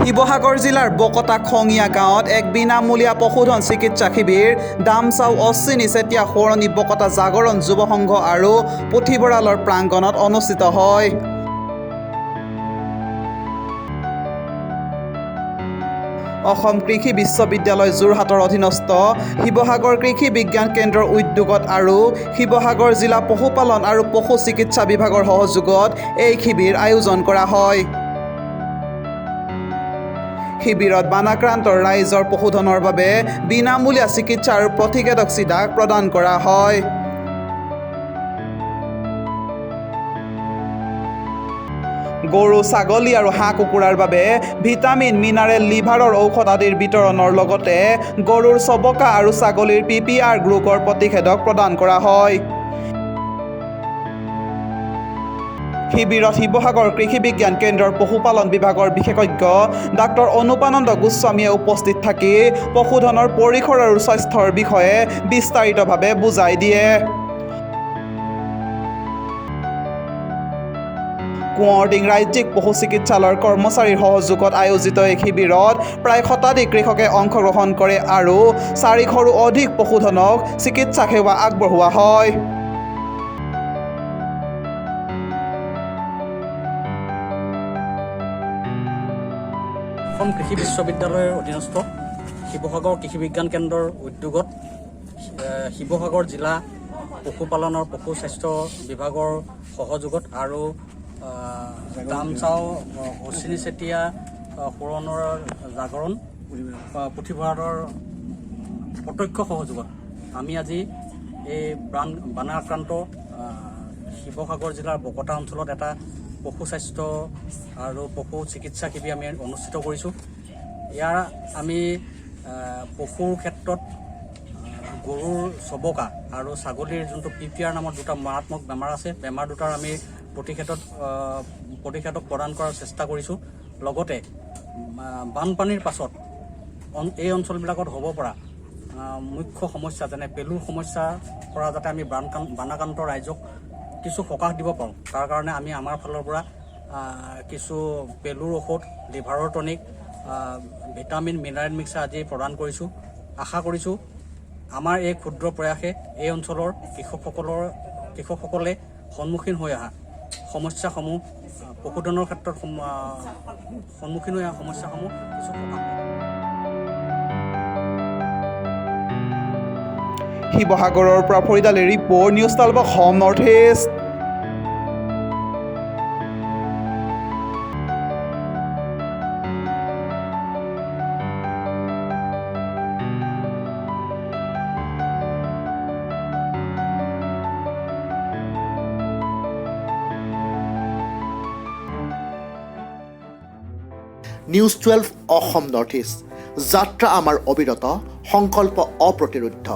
শিৱসাগৰ জিলাৰ বকতা খঙীয়া গাঁৱত এক বিনামূলীয়া পশুধন চিকিৎসা শিবিৰ দামচাও অশ্বিনী চেতিয়া সোঁৱৰণী বকতা জাগৰণ যুৱ সংঘ আৰু পুথিভঁৰালৰ প্ৰাংগণত অনুষ্ঠিত হয়। অসম কৃষি বিশ্ববিদ্যালয় যোৰহাটৰ অধীনস্থ শিৱসাগৰ কৃষি বিজ্ঞান কেন্দ্ৰৰ উদ্যোগত আৰু শিৱসাগৰ জিলা পশুপালন আৰু পশু চিকিৎসা বিভাগৰ সহযোগত এই শিবিৰ আয়োজন কৰা হয়। শিবিৰত বানাক্ৰান্ত ৰাইজৰ পশুধনৰ বাবে বিনামূলীয়া চিকিৎসা আৰু প্ৰতিষেধক চিধা প্ৰদান কৰা হয়। গৰু, ছাগলী আৰু হাঁহ কুকুৰাৰ বাবে ভিটামিন, মিনাৰেল, লিভাৰৰ ঔষধ আদিৰ বিতৰণৰ লগতে গৰুৰ চবকা আৰু ছাগলীৰ PPR ৰোগৰ প্ৰতিষেধক প্ৰদান কৰা হয়। শিবিৰত শিৱসাগৰ কৃষি বিজ্ঞান কেন্দ্ৰৰ পশুপালন বিভাগৰ বিশেষজ্ঞ ডাক্তৰ অনুপানন্দ গোস্বামীয়ে উপস্থিত থাকি পশুধনৰ পৰিসৰ আৰু স্বাস্থ্যৰ বিষয়ে বিস্তাৰিতভাৱে বুজাই দিয়ে। কোঁৱৰডিং ৰাজ্যিক পশু চিকিৎসালয়ৰ কৰ্মচাৰীৰ সহযোগত আয়োজিত এই শিবিৰত প্ৰায় শতাধিক কৃষকে অংশগ্ৰহণ কৰে আৰু 400ৰো অধিক পশুধনক চিকিৎসা সেৱা আগবঢ়োৱা হয়। অসম কৃষি বিশ্ববিদ্যালয়ৰ অধীনস্থ শিৱসাগৰ কৃষি বিজ্ঞান কেন্দ্ৰৰ উদ্যোগত শিৱসাগৰ জিলা পশুপালনৰ পশু স্বাস্থ্য বিভাগৰ সহযোগত আৰু দামচাও অশ্বিনী চেতিয়া সোঁৱৰণৰ জাগৰণ পুথিভঁৰালৰ প্ৰত্যক্ষ সহযোগত আমি আজি এই বানাক্ৰান্ত শিৱসাগৰ জিলাৰ বকতা অঞ্চলত এটা পশু স্বাস্থ্য আৰু পশু চিকিৎসা শিবিৰ আমি অনুষ্ঠিত কৰিছোঁ। ইয়াৰ আমি পশুৰ ক্ষেত্ৰত গৰুৰ চবকা আৰু ছাগলীৰ যোনটো PPR নামৰ দুটা মাৰাত্মক বেমাৰ আছে, বেমাৰ দুটাৰ আমি প্ৰতিষেধক প্ৰদান কৰাৰ চেষ্টা কৰিছোঁ। লগতে বানপানীৰ পাছত এই অঞ্চলবিলাকত হ'ব পৰা মুখ্য সমস্যা যেনে পেলুৰ সমস্যাৰ পৰা যাতে আমি বানাক্ৰান্ত ৰাইজক কিছু সকাহ দিব পাৰোঁ, তাৰ কাৰণে আমি আমাৰ ফালৰ পৰা কিছু পেলুৰ ঔষধ, লিভাৰৰ টনিক, ভিটামিন, মিনাৰেল মিক্সাৰ আদি প্ৰদান কৰিছোঁ। আশা কৰিছোঁ আমাৰ এই ক্ষুদ্ৰ প্ৰয়াসে এই অঞ্চলৰ কৃষকসকলে সন্মুখীন হৈ অহা সমস্যাসমূহ, পশুধনৰ ক্ষেত্ৰত সন্মুখীন হৈ অহা সমস্যাসমূহ কিছু সকাহ। শিৱসাগৰৰ পৰা ফৰিদ আলী ৰিপৰ্ট, নিউজ তালবা Assam North East. News 12 Assam North East. যাত্ৰা আমাৰ অবিৰত, সংকল্প অপ্ৰতিৰোধ্য।